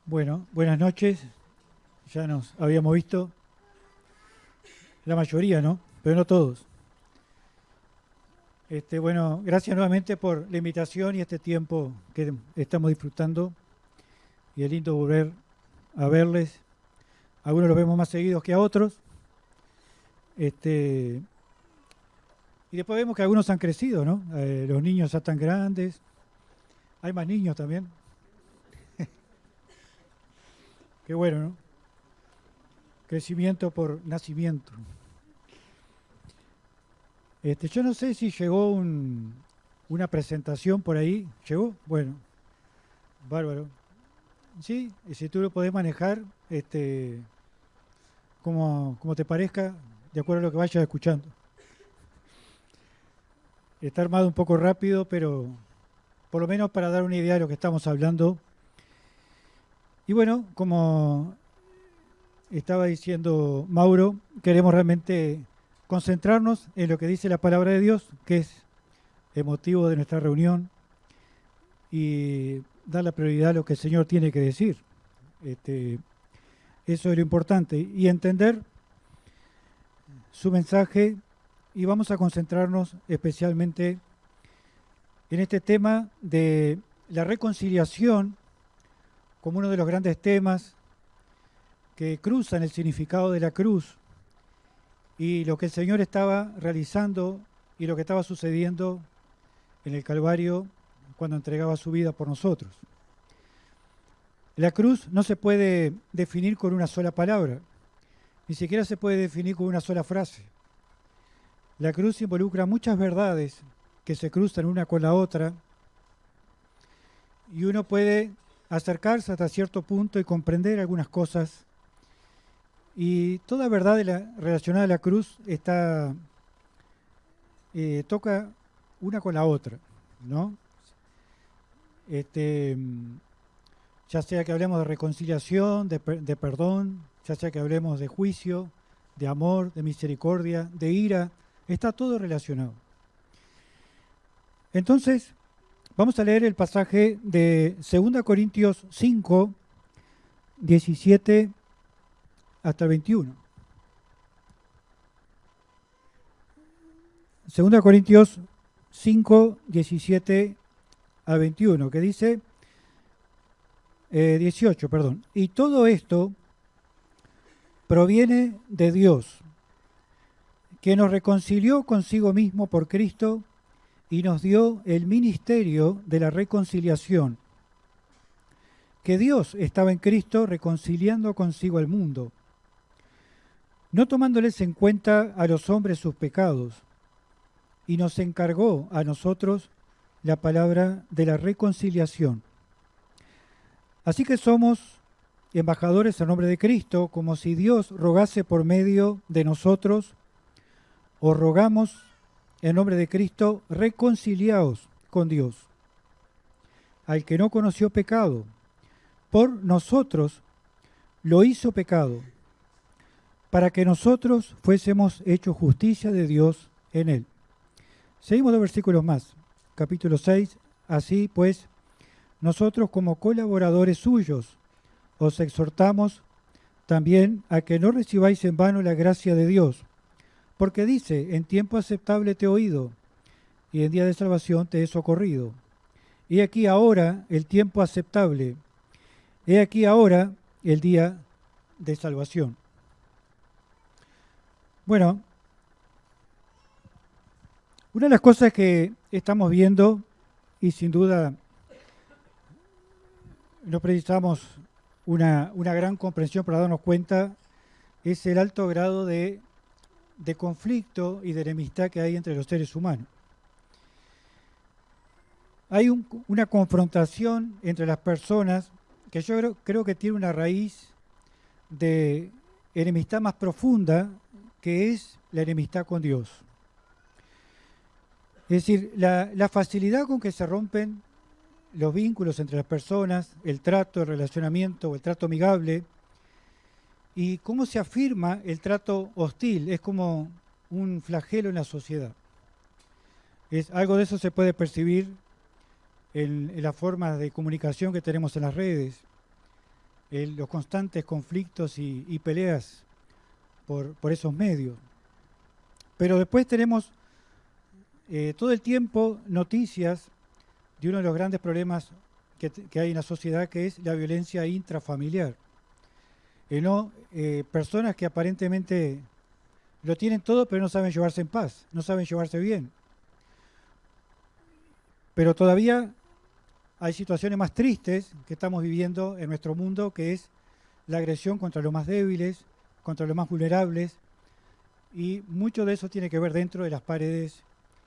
Bueno, buenas noches. Ya nos habíamos visto, la mayoría, ¿no? Pero no todos. Bueno, gracias nuevamente por la invitación y este tiempo que estamos disfrutando. Y es lindo volver a verles. Algunos los vemos más seguidos que a otros. Este, y después vemos que algunos han crecido, ¿no? Los niños ya están grandes. Hay más niños también. Qué bueno, ¿no? Crecimiento por nacimiento. Yo no sé si llegó una presentación por ahí. ¿Llegó? Bueno, bárbaro. Sí, y si tú lo podés manejar, como te parezca, de acuerdo a lo que vayas escuchando. Está armado un poco rápido, pero por lo menos para dar una idea de lo que estamos hablando. Y bueno, como estaba diciendo Mauro, queremos realmente concentrarnos en lo que dice la palabra de Dios, que es el motivo de nuestra reunión, y dar la prioridad a lo que el Señor tiene que decir. Eso es lo importante. Y entender su mensaje, y vamos a concentrarnos especialmente en este tema de la reconciliación como uno de los grandes temas que cruzan el significado de la cruz y lo que el Señor estaba realizando y lo que estaba sucediendo en el Calvario cuando entregaba su vida por nosotros. La cruz no se puede definir con una sola palabra, ni siquiera se puede definir con una sola frase. La cruz involucra muchas verdades que se cruzan una con la otra y uno puede acercarse hasta cierto punto y comprender algunas cosas. Y toda verdad relacionada a la cruz toca una con la otra, ¿no? Este, ya sea que hablemos de reconciliación, de perdón, ya sea que hablemos de juicio, de amor, de misericordia, de ira, está todo relacionado. Entonces, vamos a leer el pasaje de 2 Corintios 5, 17 hasta el 21. 2 Corintios 5, 17 a 21, que dice, 18, perdón. Y todo esto proviene de Dios, que nos reconcilió consigo mismo por Cristo y nos dio el ministerio de la reconciliación, que Dios estaba en Cristo reconciliando consigo al mundo, no tomándoles en cuenta a los hombres sus pecados, y nos encargó a nosotros la palabra de la reconciliación. Así que somos embajadores en nombre de Cristo, como si Dios rogase por medio de nosotros. Os rogamos en nombre de Cristo, reconciliaos con Dios. Al que no conoció pecado, por nosotros lo hizo pecado, para que nosotros fuésemos hechos justicia de Dios en él. Seguimos 2 versículos más, capítulo 6. Así pues, nosotros como colaboradores suyos, os exhortamos también a que no recibáis en vano la gracia de Dios, porque dice, en tiempo aceptable te he oído, y en día de salvación te he socorrido. He aquí ahora el tiempo aceptable, he aquí ahora el día de salvación. Bueno, una de las cosas que estamos viendo, y sin duda no precisamos una gran comprensión para darnos cuenta, es el alto grado de conflicto y de enemistad que hay entre los seres humanos. Hay una confrontación entre las personas que yo creo que tiene una raíz de enemistad más profunda, que es la enemistad con Dios. Es decir, la facilidad con que se rompen los vínculos entre las personas, el trato, el relacionamiento o el trato amigable, y cómo se afirma el trato hostil, es como un flagelo en la sociedad. Algo de eso se puede percibir en las formas de comunicación que tenemos en las redes. los constantes conflictos y peleas por esos medios. Pero después tenemos todo el tiempo noticias de uno de los grandes problemas que hay en la sociedad, que es la violencia intrafamiliar. Personas que aparentemente lo tienen todo, pero no saben llevarse en paz, no saben llevarse bien. Pero todavía hay situaciones más tristes que estamos viviendo en nuestro mundo, que es la agresión contra los más débiles, contra los más vulnerables, y mucho de eso tiene que ver dentro de las paredes,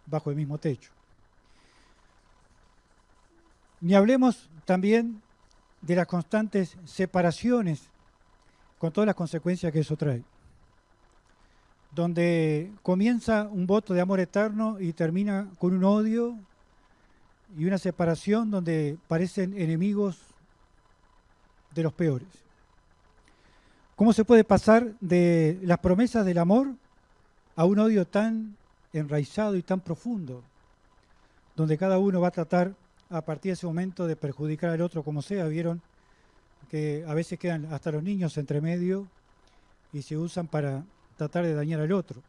bajo el mismo techo. Ni hablemos también de las constantes separaciones, con todas las consecuencias que eso trae, donde comienza un voto de amor eterno y termina con un odio y una separación donde parecen enemigos de los peores. ¿Cómo se puede pasar de las promesas del amor a un odio tan enraizado y tan profundo, donde cada uno va a tratar a partir de ese momento de perjudicar al otro como sea? Vieron que a veces quedan hasta los niños entre medio y se usan para tratar de dañar al otro,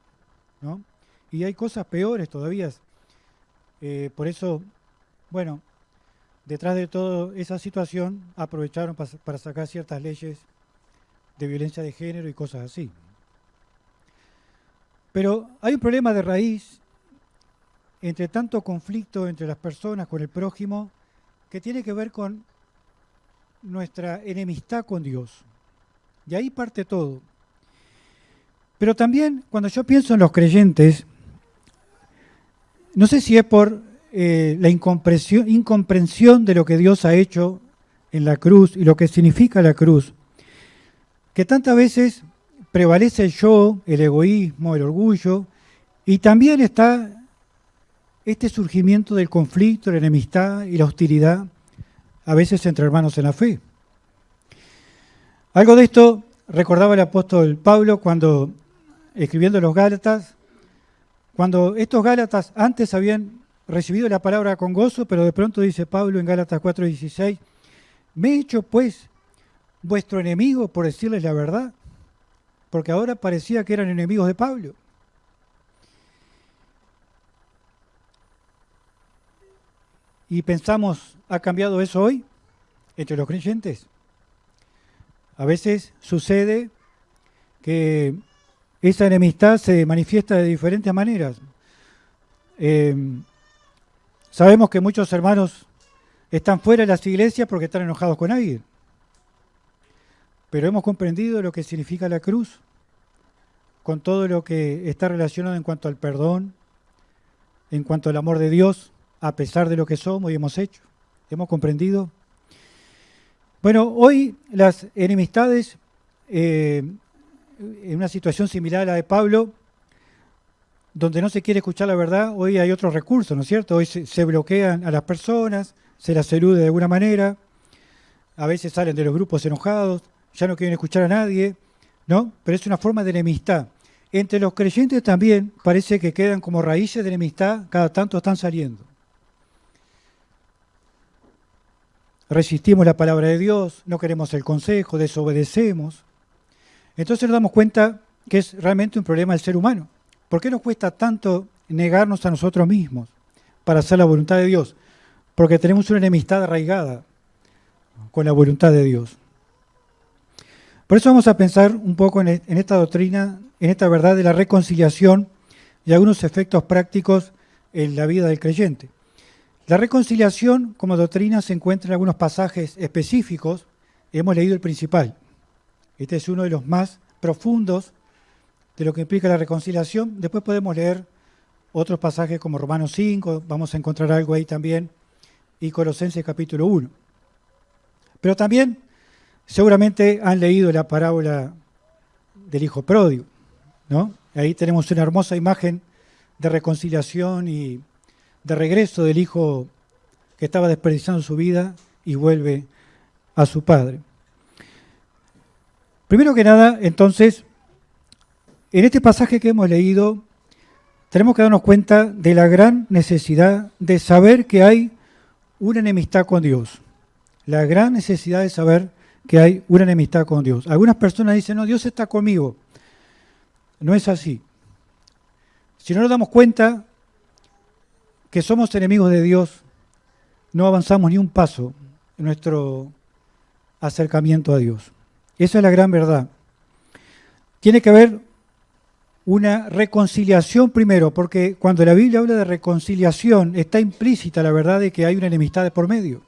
¿no? Y hay cosas peores todavía. Por eso, bueno, detrás de toda esa situación aprovecharon para sacar ciertas leyes de violencia de género y cosas así. Pero hay un problema de raíz entre tanto conflicto entre las personas con el prójimo, que tiene que ver con nuestra enemistad con Dios. Y ahí parte todo. Pero también cuando yo pienso en los creyentes, no sé si es por la incomprensión de lo que Dios ha hecho en la cruz y lo que significa la cruz, que tantas veces prevalece el yo, el egoísmo, el orgullo, y también está este surgimiento del conflicto, la enemistad y la hostilidad, a veces entre hermanos en la fe. Algo de esto recordaba el apóstol Pablo cuando, escribiendo los Gálatas, cuando estos Gálatas antes habían recibido la palabra con gozo, pero de pronto dice Pablo en Gálatas 4:16, ¿me he hecho pues vuestro enemigo por decirles la verdad? Porque ahora parecía que eran enemigos de Pablo. Y pensamos, ¿ha cambiado eso hoy entre los creyentes? A veces sucede que esa enemistad se manifiesta de diferentes maneras. Sabemos que muchos hermanos están fuera de las iglesias porque están enojados con alguien. Pero hemos comprendido lo que significa la cruz, con todo lo que está relacionado en cuanto al perdón, en cuanto al amor de Dios, a pesar de lo que somos y hemos hecho. ¿Hemos comprendido? Bueno, hoy las enemistades, en una situación similar a la de Pablo, donde no se quiere escuchar la verdad, hoy hay otros recursos, ¿no es cierto? Hoy se bloquean a las personas, se las elude de alguna manera, a veces salen de los grupos enojados, ya no quieren escuchar a nadie, ¿no? Pero es una forma de enemistad. Entre los creyentes también parece que quedan como raíces de enemistad, cada tanto están saliendo. Resistimos la palabra de Dios, no queremos el consejo, desobedecemos. Entonces nos damos cuenta que es realmente un problema del ser humano. ¿Por qué nos cuesta tanto negarnos a nosotros mismos para hacer la voluntad de Dios? Porque tenemos una enemistad arraigada con la voluntad de Dios. Por eso vamos a pensar un poco en esta doctrina, en esta verdad de la reconciliación y algunos efectos prácticos en la vida del creyente. La reconciliación como doctrina se encuentra en algunos pasajes específicos. Hemos leído el principal. Este es uno de los más profundos de lo que implica la reconciliación. Después podemos leer otros pasajes como Romanos 5, vamos a encontrar algo ahí también, y Colosenses capítulo 1. Pero también seguramente han leído la parábola del hijo pródigo, ¿no? Ahí tenemos una hermosa imagen de reconciliación y de regreso del hijo que estaba desperdiciando su vida y vuelve a su padre. Primero que nada, entonces, en este pasaje que hemos leído, tenemos que darnos cuenta de la gran necesidad de saber que hay una enemistad con Dios. La gran necesidad de saber que hay una enemistad con Dios. Algunas personas dicen, no, Dios está conmigo. No es así. Si no nos damos cuenta que somos enemigos de Dios, no avanzamos ni un paso en nuestro acercamiento a Dios. Esa es la gran verdad. Tiene que haber una reconciliación primero, porque cuando la Biblia habla de reconciliación está implícita la verdad de que hay una enemistad de por medio,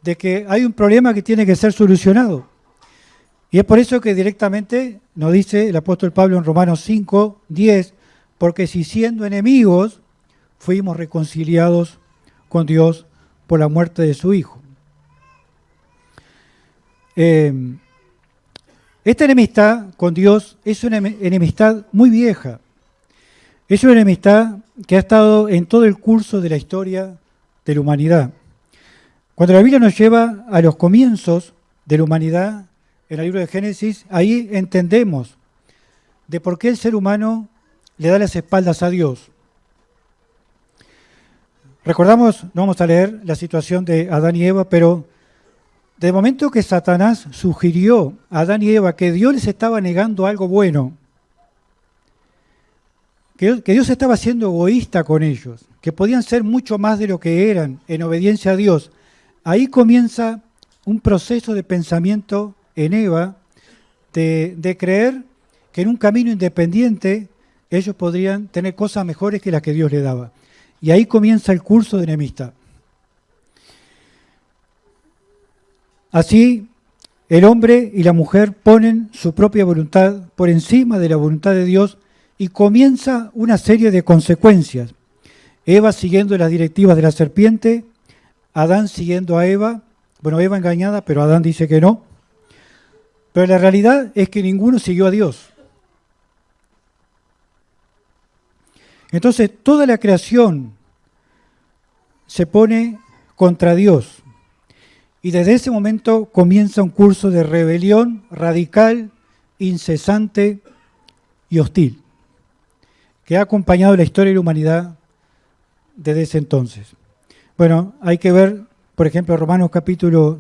de que hay un problema que tiene que ser solucionado. Y es por eso que directamente nos dice el apóstol Pablo en Romanos 5, 10, porque si siendo enemigos fuimos reconciliados con Dios por la muerte de su Hijo. Esta enemistad con Dios es una enemistad muy vieja. Es una enemistad que ha estado en todo el curso de la historia de la humanidad. Cuando la Biblia nos lleva a los comienzos de la humanidad, en el libro de Génesis, ahí entendemos de por qué el ser humano le da las espaldas a Dios. Recordamos, no vamos a leer la situación de Adán y Eva, pero de momento que Satanás sugirió a Adán y Eva que Dios les estaba negando algo bueno, que Dios estaba siendo egoísta con ellos, que podían ser mucho más de lo que eran en obediencia a Dios, ahí comienza un proceso de pensamiento en Eva de creer que en un camino independiente ellos podrían tener cosas mejores que las que Dios les daba. Y ahí comienza el curso de enemistad. Así, el hombre y la mujer ponen su propia voluntad por encima de la voluntad de Dios y comienza una serie de consecuencias. Eva siguiendo las directivas de la serpiente, Adán siguiendo a Eva, bueno, Eva engañada, pero Adán dice que no. Pero la realidad es que ninguno siguió a Dios. Entonces, toda la creación se pone contra Dios. Y desde ese momento comienza un curso de rebelión radical, incesante y hostil, que ha acompañado la historia de la humanidad desde ese entonces. Bueno, hay que ver, por ejemplo, Romanos capítulo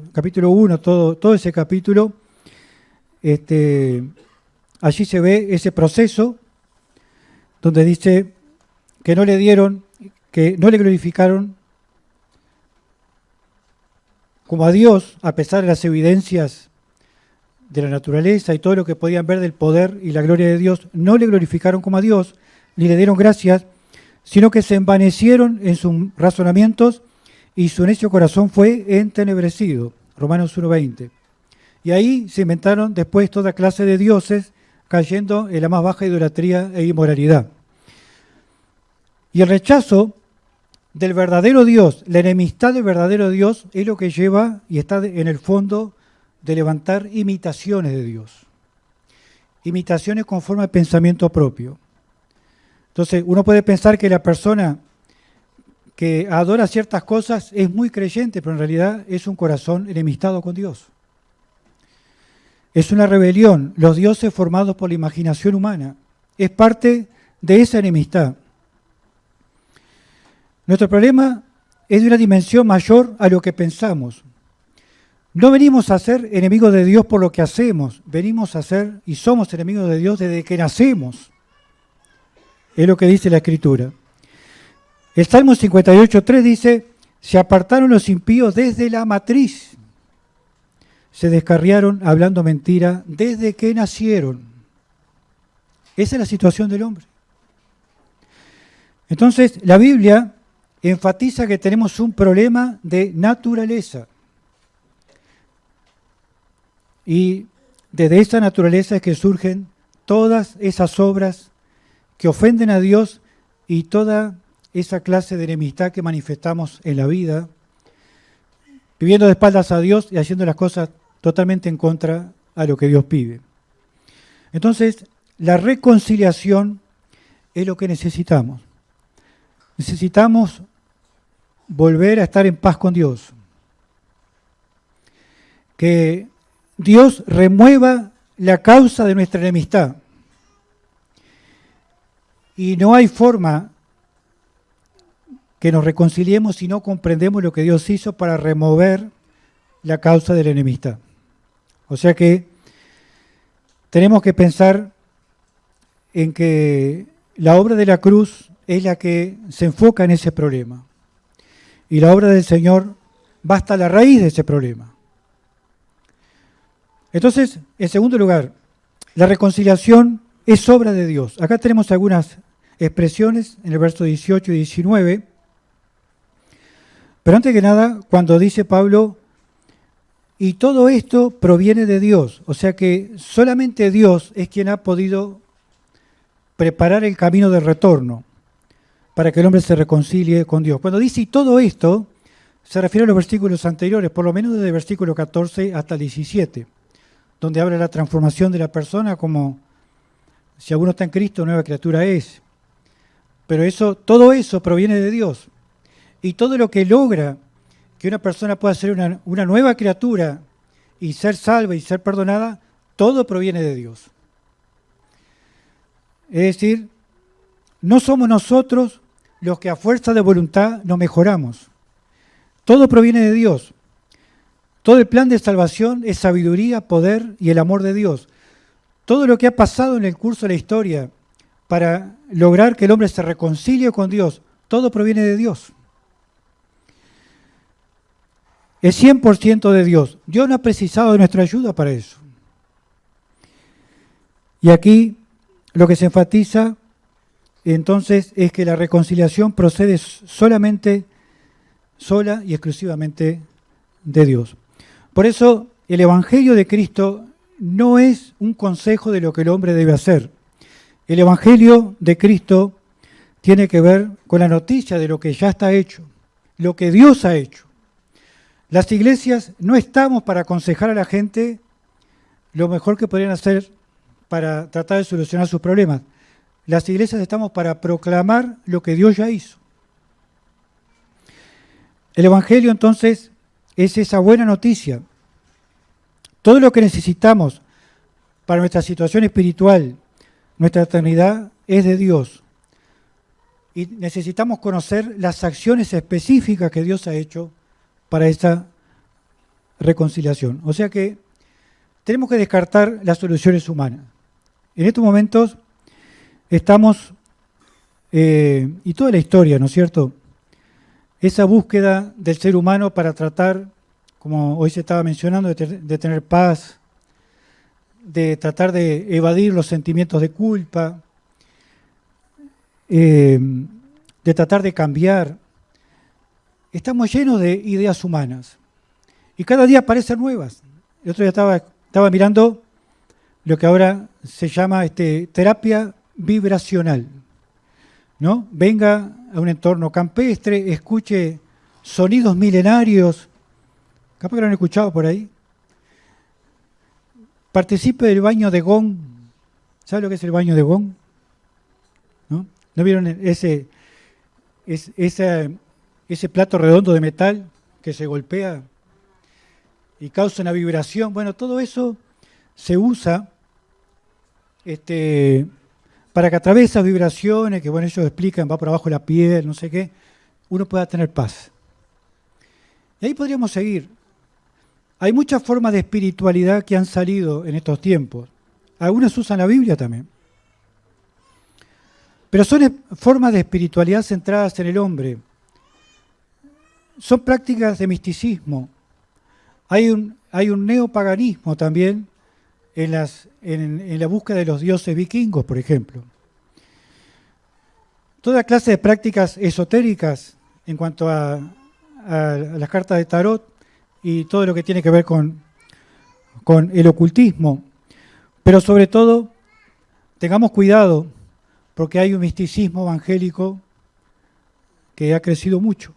1, todo ese capítulo. Allí se ve ese proceso donde dice que no le glorificaron como a Dios, a pesar de las evidencias de la naturaleza y todo lo que podían ver del poder y la gloria de Dios, no le glorificaron como a Dios, ni le dieron gracias, sino que se envanecieron en sus razonamientos y su necio corazón fue entenebrecido. Romanos 1:20. Y ahí se inventaron después toda clase de dioses, cayendo en la más baja idolatría e inmoralidad. Y el rechazo del verdadero Dios, la enemistad del verdadero Dios, es lo que lleva y está en el fondo de levantar imitaciones de Dios. Imitaciones conforme al pensamiento propio. Entonces, uno puede pensar que la persona que adora ciertas cosas es muy creyente, pero en realidad es un corazón enemistado con Dios. Es una rebelión, los dioses formados por la imaginación humana. Es parte de esa enemistad. Nuestro problema es de una dimensión mayor a lo que pensamos. No venimos a ser enemigos de Dios por lo que hacemos, venimos a ser y somos enemigos de Dios desde que nacemos. Es lo que dice la Escritura. El Salmo 58:3 dice, se apartaron los impíos desde la matriz, se descarriaron hablando mentira desde que nacieron. Esa es la situación del hombre. Entonces, la Biblia enfatiza que tenemos un problema de naturaleza. Y desde esa naturaleza es que surgen todas esas obras que ofenden a Dios y toda esa clase de enemistad que manifestamos en la vida, viviendo de espaldas a Dios y haciendo las cosas totalmente en contra a lo que Dios pide. Entonces, la reconciliación es lo que necesitamos. Necesitamos volver a estar en paz con Dios. Que Dios remueva la causa de nuestra enemistad. Y no hay forma que nos reconciliemos si no comprendemos lo que Dios hizo para remover la causa de la enemistad. O sea que tenemos que pensar en que la obra de la cruz es la que se enfoca en ese problema. Y la obra del Señor va hasta la raíz de ese problema. Entonces, en segundo lugar, la reconciliación es obra de Dios. Acá tenemos algunas expresiones en el verso 18 y 19. Pero antes que nada, cuando dice Pablo, y todo esto proviene de Dios, o sea que solamente Dios es quien ha podido preparar el camino de retorno para que el hombre se reconcilie con Dios. Cuando dice y todo esto, se refiere a los versículos anteriores, por lo menos desde el versículo 14 hasta el 17, donde habla de la transformación de la persona como si alguno está en Cristo, nueva criatura es. Pero todo eso proviene de Dios. Y todo lo que logra que una persona pueda ser una nueva criatura y ser salva y ser perdonada, todo proviene de Dios. Es decir, no somos nosotros los que a fuerza de voluntad nos mejoramos. Todo proviene de Dios. Todo el plan de salvación es sabiduría, poder y el amor de Dios. Todo lo que ha pasado en el curso de la historia para lograr que el hombre se reconcilie con Dios, todo proviene de Dios. Es 100% de Dios. Dios no ha precisado de nuestra ayuda para eso. Y aquí lo que se enfatiza entonces es que la reconciliación procede sola y exclusivamente de Dios. Por eso el Evangelio de Cristo no es un consejo de lo que el hombre debe hacer. El Evangelio de Cristo tiene que ver con la noticia de lo que ya está hecho, lo que Dios ha hecho. Las iglesias no estamos para aconsejar a la gente lo mejor que podrían hacer para tratar de solucionar sus problemas. Las iglesias estamos para proclamar lo que Dios ya hizo. El Evangelio entonces es esa buena noticia. Todo lo que necesitamos para nuestra situación espiritual, nuestra eternidad, es de Dios. Y necesitamos conocer las acciones específicas que Dios ha hecho para esta reconciliación. O sea que tenemos que descartar las soluciones humanas. En estos momentos estamos, y toda la historia, ¿no es cierto?, esa búsqueda del ser humano para tratar, como hoy se estaba mencionando, de tener paz, de tratar de evadir los sentimientos de culpa, de tratar de cambiar. Estamos llenos de ideas humanas y cada día aparecen nuevas. El otro día estaba mirando lo que ahora se llama terapia vibracional, ¿no? Venga a un entorno campestre, escuche sonidos milenarios, capaz que lo han escuchado por ahí. Participe del baño de gong. ¿Sabe lo que es el baño de gong? ¿No vieron ese plato redondo de metal que se golpea y causa una vibración? Bueno, todo eso se usa para que a través de esas vibraciones, que bueno, ellos explican, va por abajo la piel, no sé qué, uno pueda tener paz. Y ahí podríamos seguir. Hay muchas formas de espiritualidad que han salido en estos tiempos. Algunas usan la Biblia también. Pero son formas de espiritualidad centradas en el hombre. Son prácticas de misticismo. Hay un neopaganismo también en la búsqueda de los dioses vikingos, por ejemplo. Toda clase de prácticas esotéricas en cuanto a las cartas de tarot y todo lo que tiene que ver con el ocultismo. Pero sobre todo, tengamos cuidado, porque hay un misticismo evangélico que ha crecido mucho.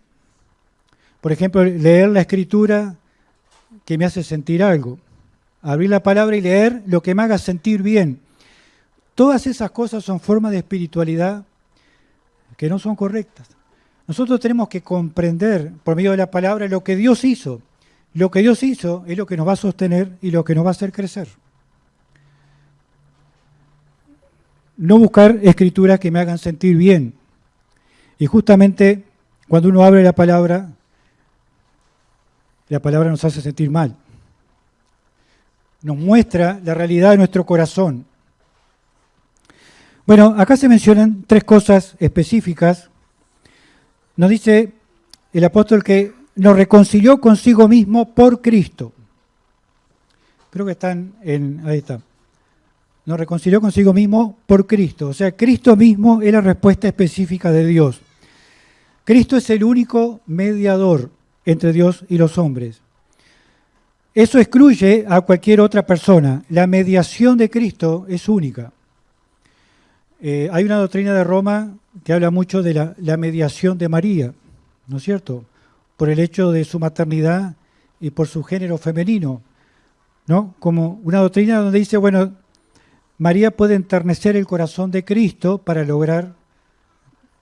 Por ejemplo, leer la Escritura que me hace sentir algo. Abrir la palabra y leer lo que me haga sentir bien. Todas esas cosas son formas de espiritualidad que no son correctas. Nosotros tenemos que comprender por medio de la palabra lo que Dios hizo. Lo que Dios hizo es lo que nos va a sostener y lo que nos va a hacer crecer. No buscar escrituras que me hagan sentir bien. Y justamente cuando uno abre la palabra nos hace sentir mal. nos muestra la realidad de nuestro corazón. Bueno, acá se mencionan tres cosas específicas. Nos dice el apóstol que nos reconcilió consigo mismo por Cristo. Creo que ahí está. Nos reconcilió consigo mismo por Cristo. O sea, Cristo mismo es la respuesta específica de Dios. Cristo es el único mediador entre Dios y los hombres. Eso excluye a cualquier otra persona. La mediación de Cristo es única. Hay una doctrina de Roma que habla mucho de la mediación de María, ¿no es cierto? Por el hecho de su maternidad y por su género femenino, ¿no? Como una doctrina donde dice, bueno, María puede enternecer el corazón de Cristo para lograr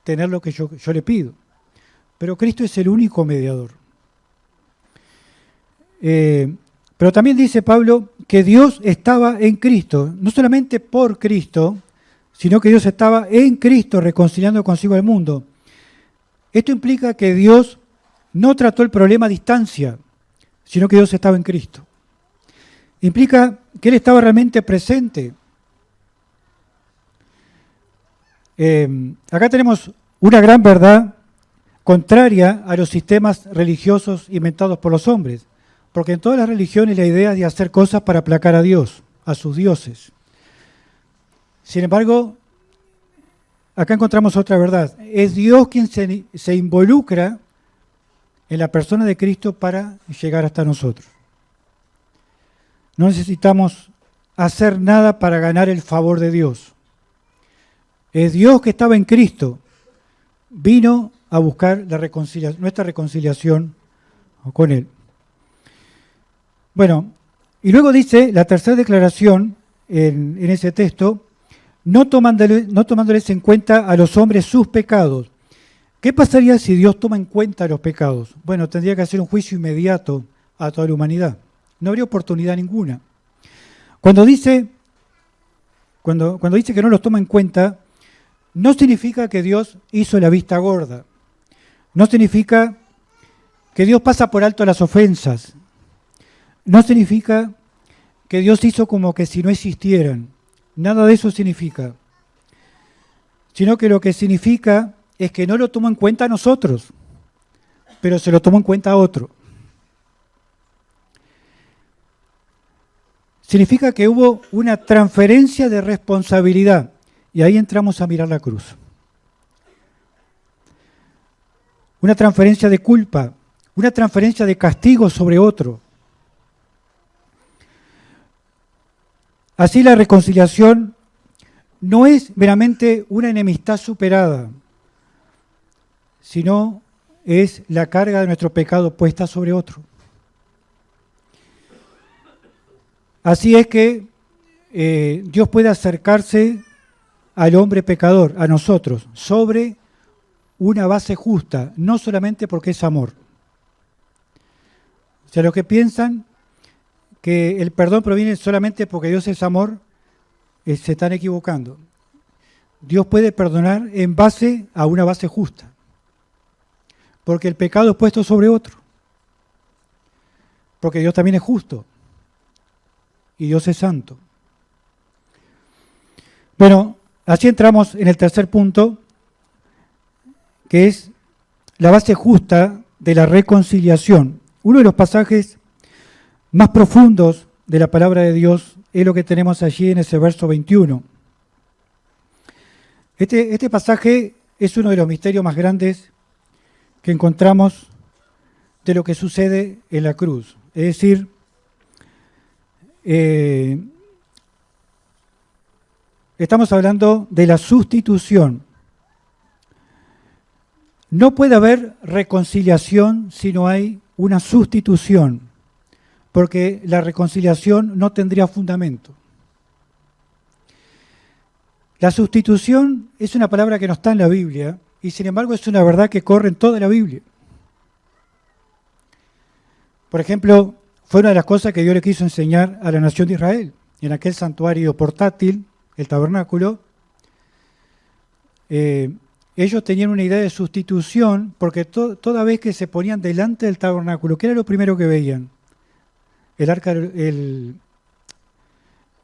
tener lo que yo le pido. Pero Cristo es el único mediador. Pero también dice Pablo que Dios estaba en Cristo, no solamente por Cristo, sino que Dios estaba en Cristo reconciliando consigo al mundo. Esto implica que Dios no trató el problema a distancia, sino que Dios estaba en Cristo. Implica que Él estaba realmente presente. Acá tenemos una gran verdad contraria a los sistemas religiosos inventados por los hombres, porque en todas las religiones la idea es de hacer cosas para aplacar a Dios, a sus dioses. Sin embargo, acá encontramos otra verdad. Es Dios quien se involucra en la persona de Cristo para llegar hasta nosotros. No necesitamos hacer nada para ganar el favor de Dios. Es Dios que estaba en Cristo, vino a buscar nuestra reconciliación con Él. Bueno, y luego dice la tercera declaración en ese texto, no tomándoles en cuenta a los hombres sus pecados. ¿Qué pasaría si Dios toma en cuenta los pecados? Bueno, tendría que hacer un juicio inmediato a toda la humanidad. No habría oportunidad ninguna. Cuando dice que no los toma en cuenta, no significa que Dios hizo la vista gorda. No significa que Dios pasa por alto las ofensas. No significa que Dios hizo como que si no existieran. Nada de eso significa. Sino que lo que significa es que no lo tomó en cuenta a nosotros, pero se lo tomó en cuenta a otro. Significa que hubo una transferencia de responsabilidad. Y ahí entramos a mirar la cruz. Una transferencia de culpa, una transferencia de castigo sobre otro. Así la reconciliación no es meramente una enemistad superada, sino es la carga de nuestro pecado puesta sobre otro. Así es que Dios puede acercarse al hombre pecador, a nosotros, sobre una base justa, no solamente porque es amor. O sea, los que piensan que el perdón proviene solamente porque Dios es amor, se están equivocando. Dios puede perdonar en base a una base justa, porque el pecado es puesto sobre otro, porque Dios también es justo y Dios es santo. Bueno, así entramos en el tercer punto, que es la base justa de la reconciliación. Uno de los pasajes más profundos de la palabra de Dios es lo que tenemos allí en ese verso 21. Este pasaje es uno de los misterios más grandes que encontramos de lo que sucede en la cruz. Es decir, estamos hablando de la sustitución. No puede haber reconciliación si no hay una sustitución, porque la reconciliación no tendría fundamento. La sustitución es una palabra que no está en la Biblia y sin embargo es una verdad que corre en toda la Biblia. Por ejemplo, fue una de las cosas que Dios le quiso enseñar a la nación de Israel. En aquel santuario portátil, el tabernáculo, ellos tenían una idea de sustitución porque toda vez que se ponían delante del tabernáculo, ¿qué era lo primero que veían? El arca,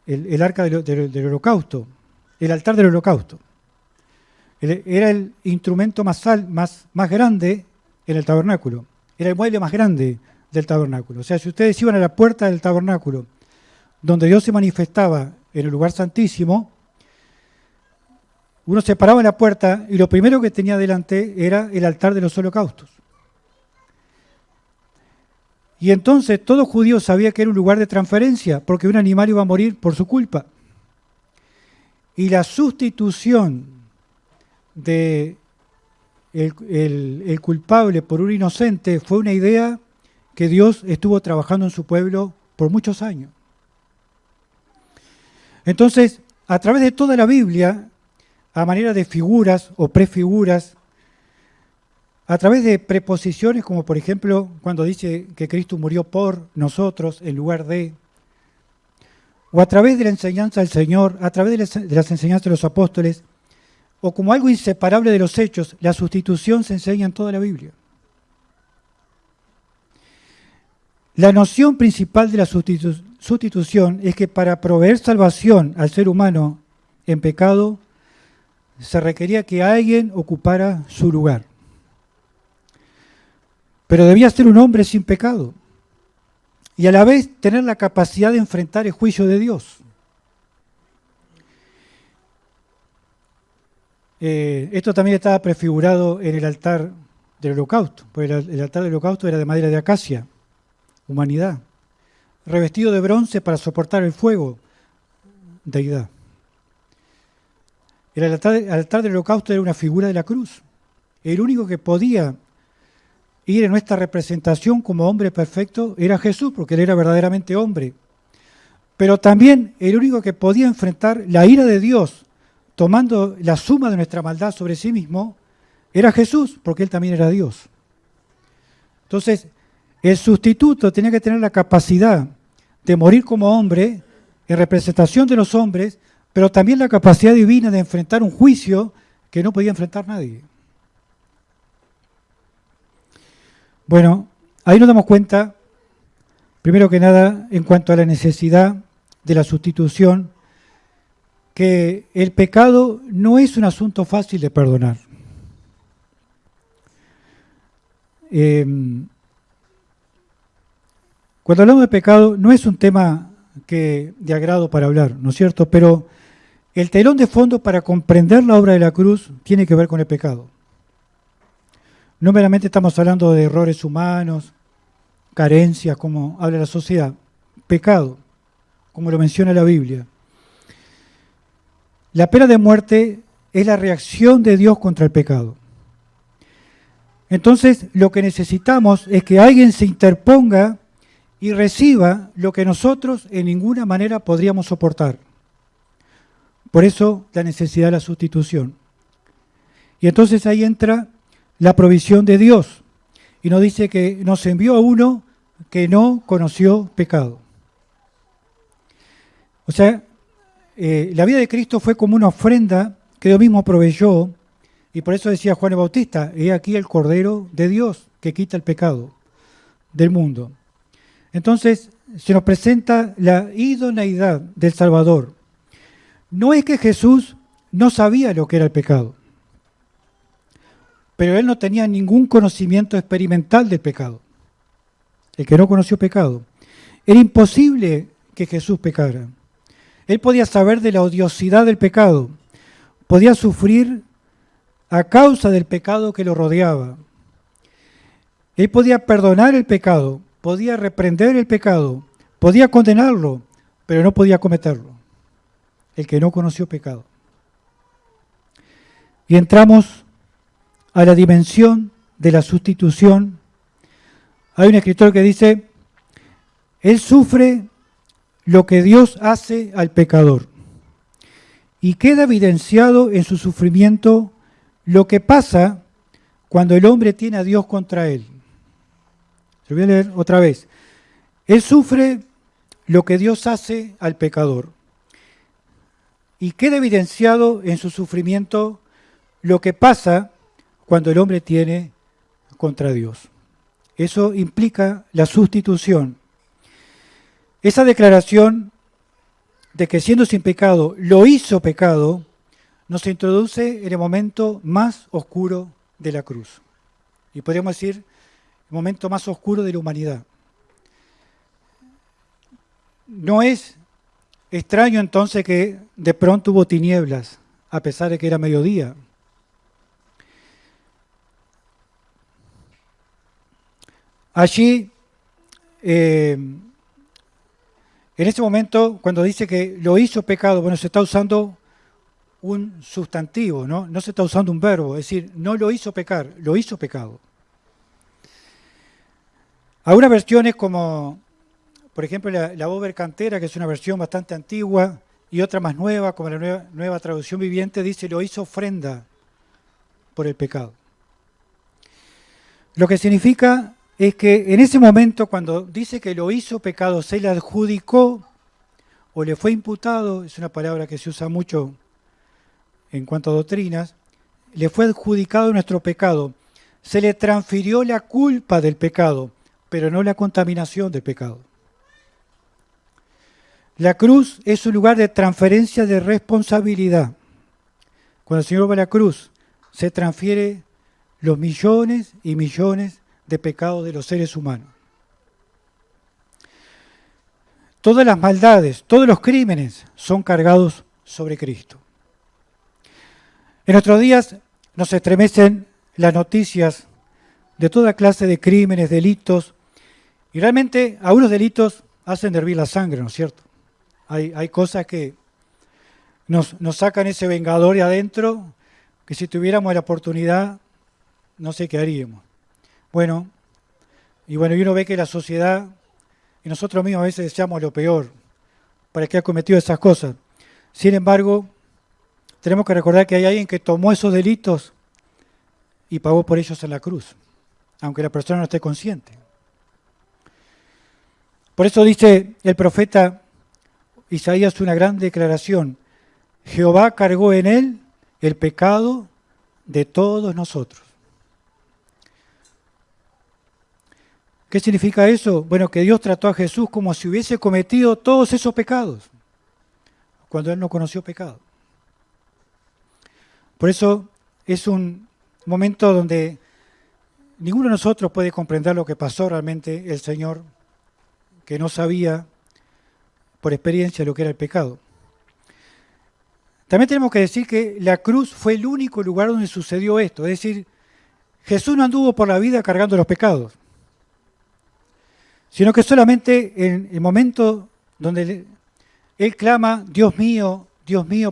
el arca del holocausto, el altar del holocausto. Era el instrumento más grande en el tabernáculo. Era el mueble más grande del tabernáculo. O sea, si ustedes iban a la puerta del tabernáculo, donde Dios se manifestaba en el lugar santísimo, uno se paraba en la puerta y lo primero que tenía delante era el altar de los holocaustos. Y entonces todo judío sabía que era un lugar de transferencia, porque un animal iba a morir por su culpa. Y la sustitución de el culpable por un inocente fue una idea que Dios estuvo trabajando en su pueblo por muchos años. Entonces, a través de toda la Biblia, a manera de figuras o prefiguras, a través de preposiciones como por ejemplo cuando dice que Cristo murió por nosotros en lugar de, o a través de la enseñanza del Señor, a través de las enseñanzas de los apóstoles, o como algo inseparable de los hechos, la sustitución se enseña en toda la Biblia. La noción principal de la sustitución es que para proveer salvación al ser humano en pecado, se requería que alguien ocupara su lugar. Pero debía ser un hombre sin pecado y a la vez tener la capacidad de enfrentar el juicio de Dios. Esto también estaba prefigurado en el altar del holocausto, porque el altar del holocausto era de madera de acacia, humanidad, revestido de bronce para soportar el fuego, deidad. El altar del holocausto era una figura de la cruz. El único que podía ir en nuestra representación como hombre perfecto era Jesús, porque él era verdaderamente hombre. Pero también el único que podía enfrentar la ira de Dios, tomando la suma de nuestra maldad sobre sí mismo, era Jesús, porque él también era Dios. Entonces, el sustituto tenía que tener la capacidad de morir como hombre, en representación de los hombres, pero también la capacidad divina de enfrentar un juicio que no podía enfrentar nadie. Bueno, ahí nos damos cuenta, primero que nada, en cuanto a la necesidad de la sustitución, que el pecado no es un asunto fácil de perdonar. Cuando hablamos de pecado, no es un tema de agrado para hablar, ¿no es cierto? Pero el telón de fondo para comprender la obra de la cruz tiene que ver con el pecado. No meramente estamos hablando de errores humanos, carencias, como habla la sociedad. Pecado, como lo menciona la Biblia. La pena de muerte es la reacción de Dios contra el pecado. Entonces, lo que necesitamos es que alguien se interponga y reciba lo que nosotros en ninguna manera podríamos soportar. Por eso, la necesidad de la sustitución. Y entonces ahí entra la provisión de Dios. Y nos dice que nos envió a uno que no conoció pecado. O sea, la vida de Cristo fue como una ofrenda que Dios mismo proveyó, y por eso decía Juan el Bautista, he aquí el Cordero de Dios que quita el pecado del mundo. Entonces, se nos presenta la idoneidad del Salvador. No es que Jesús no sabía lo que era el pecado, pero él no tenía ningún conocimiento experimental del pecado. El que no conoció pecado. Era imposible que Jesús pecara. Él podía saber de la odiosidad del pecado, podía sufrir a causa del pecado que lo rodeaba. Él podía perdonar el pecado, podía reprender el pecado, podía condenarlo, pero no podía cometerlo. El que no conoció pecado. Y entramos a la dimensión de la sustitución. Hay un escritor que dice, él sufre lo que Dios hace al pecador y queda evidenciado en su sufrimiento lo que pasa cuando el hombre tiene a Dios contra él. Se lo voy a leer otra vez. Él sufre lo que Dios hace al pecador y queda evidenciado en su sufrimiento lo que pasa cuando el hombre tiene contra Dios. Eso implica la sustitución. Esa declaración de que siendo sin pecado lo hizo pecado, nos introduce en el momento más oscuro de la cruz. Y podríamos decir, el momento más oscuro de la humanidad. No es extraño entonces que de pronto hubo tinieblas, a pesar de que era mediodía. Allí, en ese momento, cuando dice que lo hizo pecado, bueno, se está usando un sustantivo, ¿no? No se está usando un verbo, es decir, no lo hizo pecar, lo hizo pecado. Algunas versiones como, por ejemplo, la Ober Cantera, que es una versión bastante antigua, y otra más nueva, como la nueva traducción viviente, dice, lo hizo ofrenda por el pecado. Lo que significa es que en ese momento, cuando dice que lo hizo pecado, se le adjudicó o le fue imputado, es una palabra que se usa mucho en cuanto a doctrinas, le fue adjudicado nuestro pecado. Se le transfirió la culpa del pecado, pero no la contaminación del pecado. La cruz es un lugar de transferencia de responsabilidad. Cuando el Señor va a la cruz, se transfiere los millones y millones de pecados de los seres humanos. Todas las maldades, todos los crímenes son cargados sobre Cristo. En nuestros días nos estremecen las noticias de toda clase de crímenes, delitos, y realmente algunos delitos hacen hervir la sangre, ¿no es cierto? Hay cosas que nos sacan ese vengador de adentro, que si tuviéramos la oportunidad, no sé qué haríamos. Bueno, y uno ve que la sociedad y nosotros mismos a veces deseamos lo peor para el que ha cometido esas cosas. Sin embargo, tenemos que recordar que hay alguien que tomó esos delitos y pagó por ellos en la cruz, aunque la persona no esté consciente. Por eso dice el profeta Isaías una gran declaración: Jehová cargó en él el pecado de todos nosotros. ¿Qué significa eso? Bueno, que Dios trató a Jesús como si hubiese cometido todos esos pecados, cuando él no conoció pecado. Por eso es un momento donde ninguno de nosotros puede comprender lo que pasó realmente el Señor, que no sabía por experiencia lo que era el pecado. También tenemos que decir que la cruz fue el único lugar donde sucedió esto. Es decir, Jesús no anduvo por la vida cargando los pecados, sino que solamente en el momento donde él clama, Dios mío,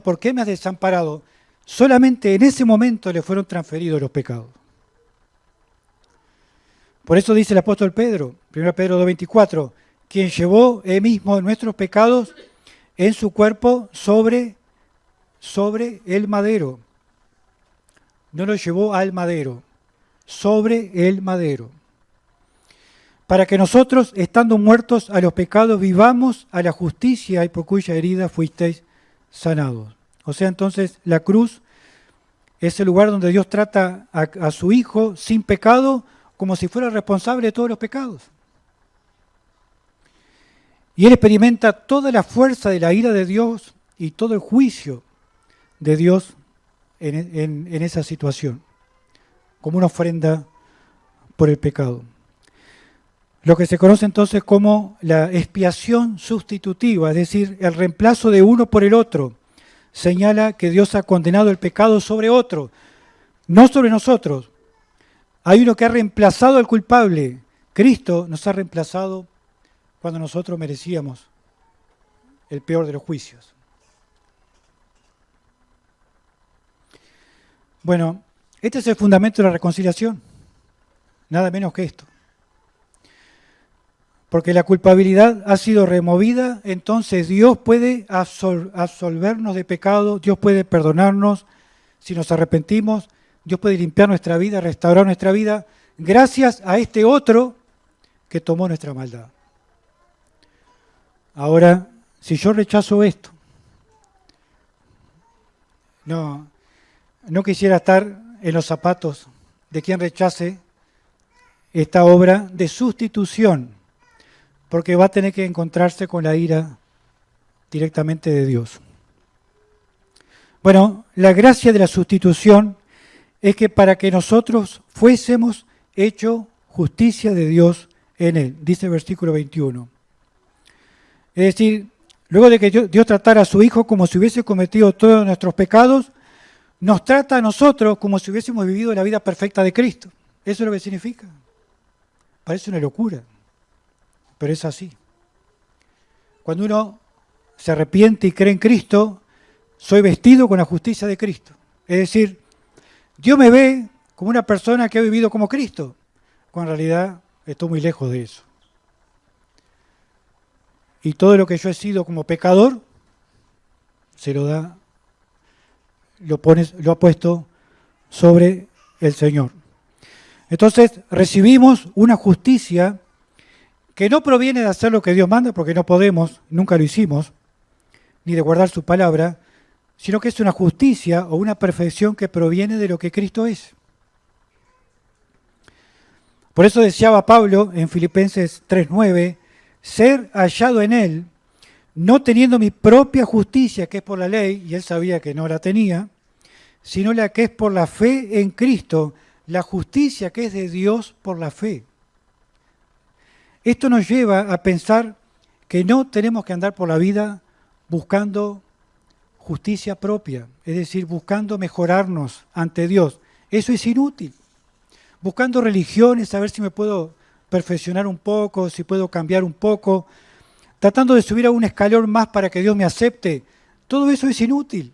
¿por qué me has desamparado? Solamente en ese momento le fueron transferidos los pecados. Por eso dice el apóstol Pedro, 1 Pedro 2:24, quien llevó él mismo nuestros pecados en su cuerpo sobre el madero. No lo llevó al madero, sobre el madero. Para que nosotros, estando muertos a los pecados, vivamos a la justicia y por cuya herida fuisteis sanados. O sea, entonces, la cruz es el lugar donde Dios trata a su Hijo sin pecado como si fuera responsable de todos los pecados. Y Él experimenta toda la fuerza de la ira de Dios y todo el juicio de Dios en esa situación, como una ofrenda por el pecado. Lo que se conoce entonces como la expiación sustitutiva, es decir, el reemplazo de uno por el otro, señala que Dios ha condenado el pecado sobre otro, no sobre nosotros. Hay uno que ha reemplazado al culpable. Cristo nos ha reemplazado cuando nosotros merecíamos el peor de los juicios. Bueno, este es el fundamento de la reconciliación, nada menos que esto. Porque la culpabilidad ha sido removida, entonces Dios puede absolvernos de pecado, Dios puede perdonarnos si nos arrepentimos, Dios puede limpiar nuestra vida, restaurar nuestra vida, gracias a este otro que tomó nuestra maldad. Ahora, si yo rechazo esto, no quisiera estar en los zapatos de quien rechace esta obra de sustitución, porque va a tener que encontrarse con la ira directamente de Dios. Bueno, la gracia de la sustitución es que para que nosotros fuésemos hecho justicia de Dios en Él, dice el versículo 21. Es decir, luego de que Dios tratara a su Hijo como si hubiese cometido todos nuestros pecados, nos trata a nosotros como si hubiésemos vivido la vida perfecta de Cristo. Eso es lo que significa. Parece una locura, pero es así. Cuando uno se arrepiente y cree en Cristo, soy vestido con la justicia de Cristo. Es decir, Dios me ve como una persona que ha vivido como Cristo, cuando en realidad estoy muy lejos de eso. Y todo lo que yo he sido como pecador, se lo da, lo ha puesto sobre el Señor. Entonces recibimos una justicia que no proviene de hacer lo que Dios manda, porque no podemos, nunca lo hicimos, ni de guardar su palabra, sino que es una justicia o una perfección que proviene de lo que Cristo es. Por eso deseaba Pablo en Filipenses 3:9, ser hallado en Él, no teniendo mi propia justicia, que es por la ley, y él sabía que no la tenía, sino la que es por la fe en Cristo, la justicia que es de Dios por la fe. Esto nos lleva a pensar que no tenemos que andar por la vida buscando justicia propia, es decir, buscando mejorarnos ante Dios. Eso es inútil. Buscando religiones, a ver si me puedo perfeccionar un poco, si puedo cambiar un poco, tratando de subir a un escalón más para que Dios me acepte. Todo eso es inútil.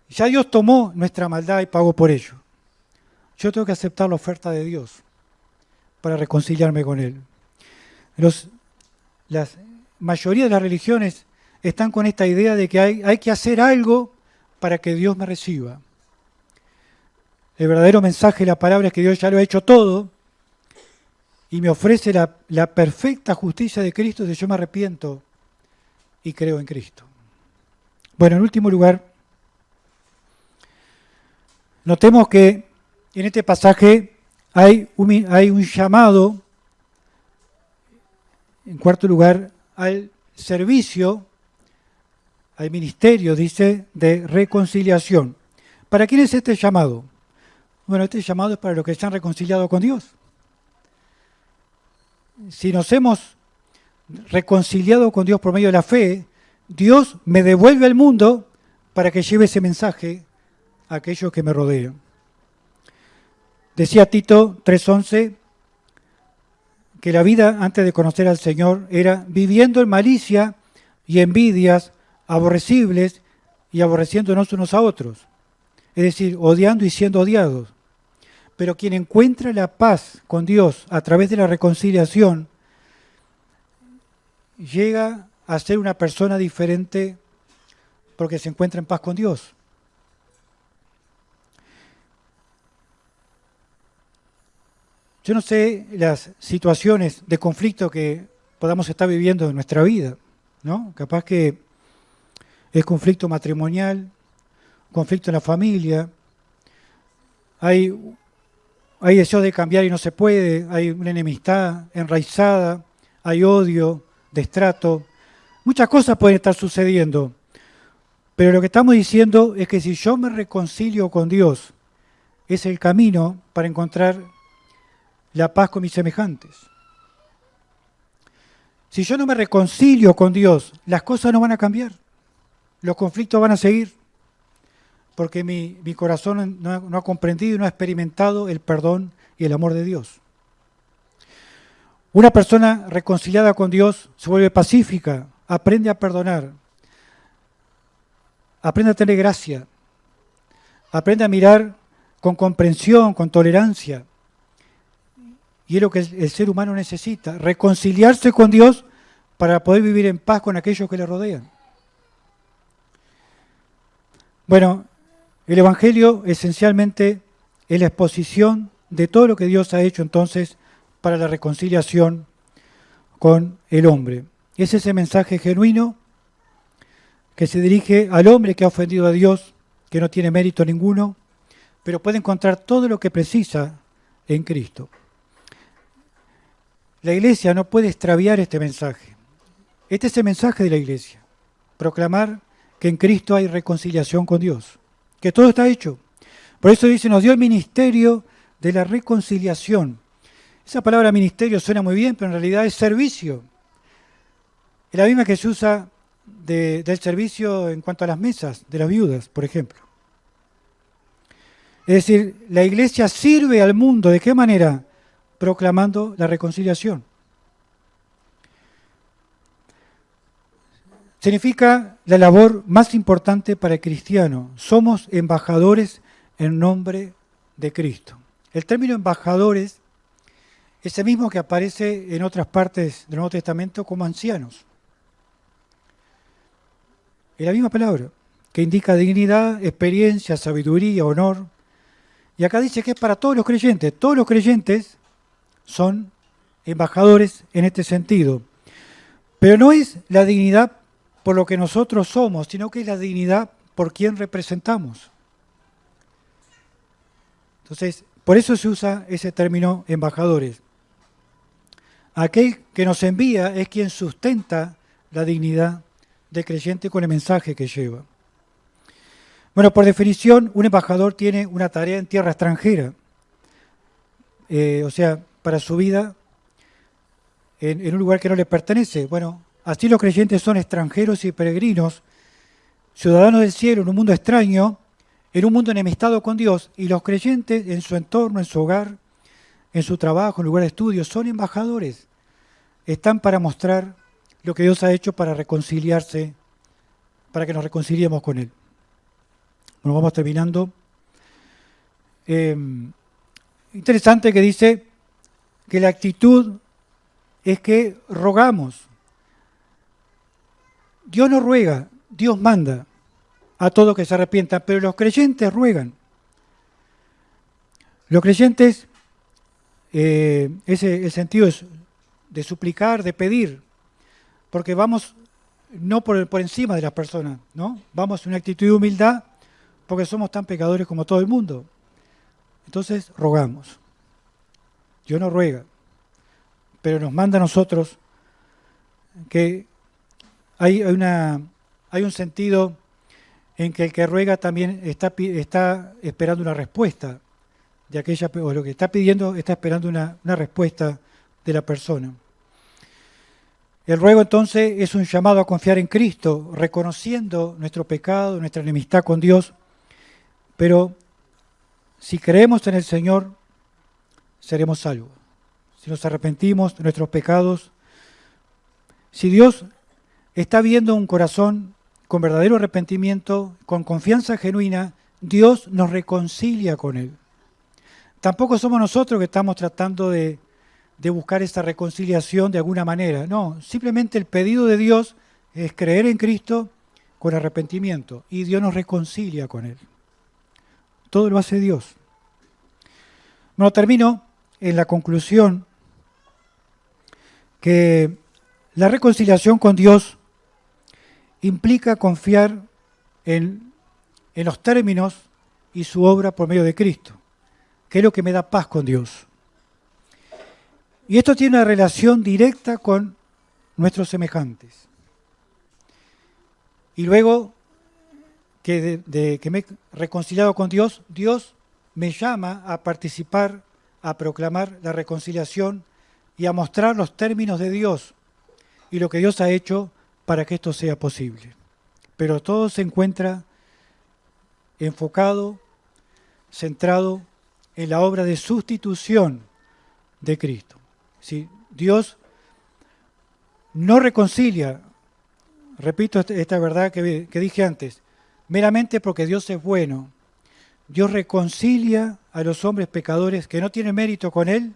Ya Dios tomó nuestra maldad y pagó por ello. Yo tengo que aceptar la oferta de Dios para reconciliarme con Él. La mayoría de las religiones están con esta idea de que hay que hacer algo para que Dios me reciba. El verdadero mensaje de la palabra es que Dios ya lo ha hecho todo y me ofrece la perfecta justicia de Cristo si yo me arrepiento y creo en Cristo. Bueno, en último lugar, notemos que en este pasaje hay un llamado, en cuarto lugar, al servicio, al ministerio, dice, de reconciliación. ¿Para quién es este llamado? Bueno, este llamado es para los que se han reconciliado con Dios. Si nos hemos reconciliado con Dios por medio de la fe, Dios me devuelve al mundo para que lleve ese mensaje a aquellos que me rodean. Decía Tito 3:11 que la vida antes de conocer al Señor era viviendo en malicia y envidias, aborrecibles y aborreciéndonos unos a otros. Es decir, odiando y siendo odiados. Pero quien encuentra la paz con Dios a través de la reconciliación, llega a ser una persona diferente porque se encuentra en paz con Dios. Yo no sé las situaciones de conflicto que podamos estar viviendo en nuestra vida, ¿no? Capaz que es conflicto matrimonial, conflicto en la familia, hay deseos de cambiar y no se puede, hay una enemistad enraizada, hay odio, destrato. Muchas cosas pueden estar sucediendo, pero lo que estamos diciendo es que si yo me reconcilio con Dios, es el camino para encontrar la paz con mis semejantes. Si yo no me reconcilio con Dios, las cosas no van a cambiar, los conflictos van a seguir, porque mi corazón no ha comprendido y no ha experimentado el perdón y el amor de Dios. Una persona reconciliada con Dios se vuelve pacífica, aprende a perdonar, aprende a tener gracia, aprende a mirar con comprensión, con tolerancia. Y es lo que el ser humano necesita, reconciliarse con Dios para poder vivir en paz con aquellos que le rodean. Bueno, el Evangelio esencialmente es la exposición de todo lo que Dios ha hecho entonces para la reconciliación con el hombre. Es ese mensaje genuino que se dirige al hombre que ha ofendido a Dios, que no tiene mérito ninguno, pero puede encontrar todo lo que precisa en Cristo. La iglesia no puede extraviar este mensaje. Este es el mensaje de la iglesia. proclamar que en Cristo hay reconciliación con Dios, que todo está hecho. Por eso dice, nos dio el ministerio de la reconciliación. Esa palabra ministerio suena muy bien, pero en realidad es servicio. Es la misma que se usa del servicio en cuanto a las mesas de las viudas, por ejemplo. Es decir, la iglesia sirve al mundo. ¿De qué manera? Proclamando la reconciliación. Significa la labor más importante para el cristiano. Somos embajadores en nombre de Cristo. El término embajadores es el mismo que aparece en otras partes del Nuevo Testamento como ancianos. Es la misma palabra, que indica dignidad, experiencia, sabiduría, honor. Y acá dice que es para todos los creyentes. Todos los creyentes son embajadores en este sentido. Pero no es la dignidad por lo que nosotros somos, sino que es la dignidad por quien representamos. Entonces, por eso se usa ese término embajadores. Aquel que nos envía es quien sustenta la dignidad del creyente con el mensaje que lleva. Bueno, por definición, un embajador tiene una tarea en tierra extranjera. O sea, para su vida en un lugar que no le pertenece. Bueno, así los creyentes son extranjeros y peregrinos, ciudadanos del cielo en un mundo extraño, en un mundo enemistado con Dios, y los creyentes en su entorno, en su hogar, en su trabajo, en lugar de estudio, son embajadores. Están para mostrar lo que Dios ha hecho para reconciliarse, para que nos reconciliemos con Él. Bueno, vamos terminando. Interesante que dice que la actitud es que rogamos. Dios no ruega, Dios manda a todos que se arrepientan, pero los creyentes ruegan. Los creyentes, el sentido es de suplicar, de pedir, porque vamos no por encima de las personas, ¿no? Vamos en una actitud de humildad porque somos tan pecadores como todo el mundo. Entonces rogamos. Dios no ruega, pero nos manda a nosotros que hay un sentido en que el que ruega también está esperando una respuesta de aquella, o lo que está pidiendo está esperando una respuesta de la persona. El ruego entonces es un llamado a confiar en Cristo, reconociendo nuestro pecado, nuestra enemistad con Dios, pero si creemos en el Señor, seremos salvos. Si nos arrepentimos de nuestros pecados, si Dios está viendo un corazón con verdadero arrepentimiento, con confianza genuina, Dios nos reconcilia con Él. Tampoco somos nosotros que estamos tratando de buscar esa reconciliación de alguna manera. No, simplemente el pedido de Dios es creer en Cristo con arrepentimiento y Dios nos reconcilia con Él. Todo lo hace Dios. Bueno, termino en la conclusión que la reconciliación con Dios implica confiar en los términos y su obra por medio de Cristo, que es lo que me da paz con Dios. Y esto tiene una relación directa con nuestros semejantes. Y luego que me he reconciliado con Dios, Dios me llama a participar, a proclamar la reconciliación y a mostrar los términos de Dios y lo que Dios ha hecho para que esto sea posible. Pero todo se encuentra enfocado, centrado en la obra de sustitución de Cristo. Si Dios no reconcilia, repito esta verdad que dije antes, meramente porque Dios es bueno. Dios reconcilia a los hombres pecadores que no tienen mérito con Él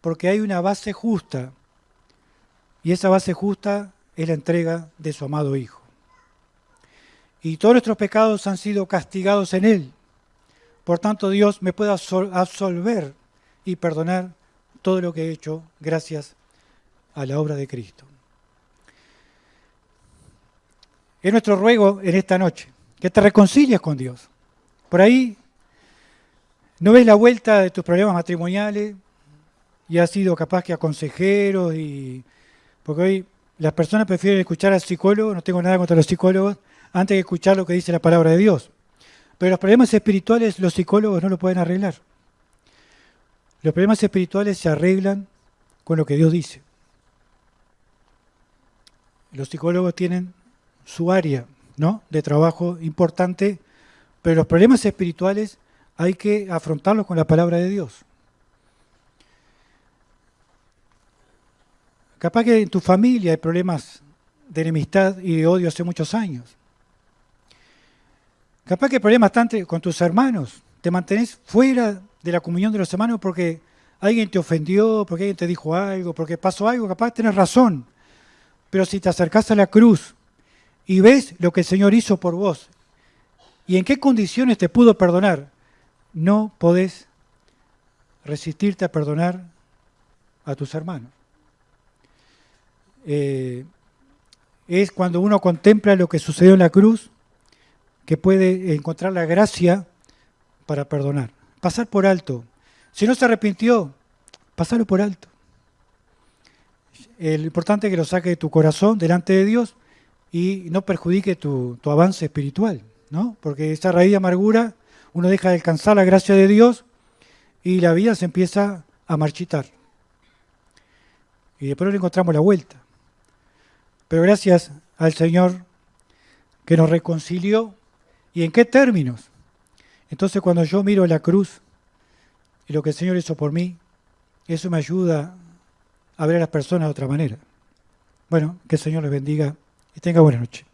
porque hay una base justa. Y esa base justa es la entrega de su amado Hijo. Y todos nuestros pecados han sido castigados en Él. Por tanto, Dios me puede absolver y perdonar todo lo que he hecho gracias a la obra de Cristo. Es nuestro ruego en esta noche, que te reconcilies con Dios. Por ahí no ves la vuelta de tus problemas matrimoniales y has sido capaz que a consejeros, porque hoy Las personas prefieren escuchar al psicólogo, no tengo nada contra los psicólogos, antes que escuchar lo que dice la palabra de Dios. Pero los problemas espirituales los psicólogos no lo pueden arreglar. Los problemas espirituales se arreglan con lo que Dios dice. Los psicólogos tienen su área, ¿no?, de trabajo importante, pero los problemas espirituales hay que afrontarlos con la palabra de Dios. Capaz que en tu familia hay problemas de enemistad y de odio hace muchos años. Capaz que hay problemas tanto con tus hermanos. Te mantenés fuera de la comunión de los hermanos porque alguien te ofendió, porque alguien te dijo algo, porque pasó algo, capaz tenés razón. Pero si te acercás a la cruz y ves lo que el Señor hizo por vos y en qué condiciones te pudo perdonar, no podés resistirte a perdonar a tus hermanos. Es cuando uno contempla lo que sucedió en la cruz que puede encontrar la gracia para perdonar. Pasar por alto. Si no se arrepintió, pasarlo por alto. Lo importante es que lo saque de tu corazón delante de Dios y no perjudique tu avance espiritual, ¿no? Porque esa raíz de amargura, uno deja de alcanzar la gracia de Dios y la vida se empieza a marchitar. Y después le encontramos la vuelta. Pero gracias al Señor que nos reconcilió. ¿Y en qué términos? Entonces cuando yo miro la cruz y lo que el Señor hizo por mí, eso me ayuda a ver a las personas de otra manera. Bueno, que el Señor les bendiga y tenga buena noche.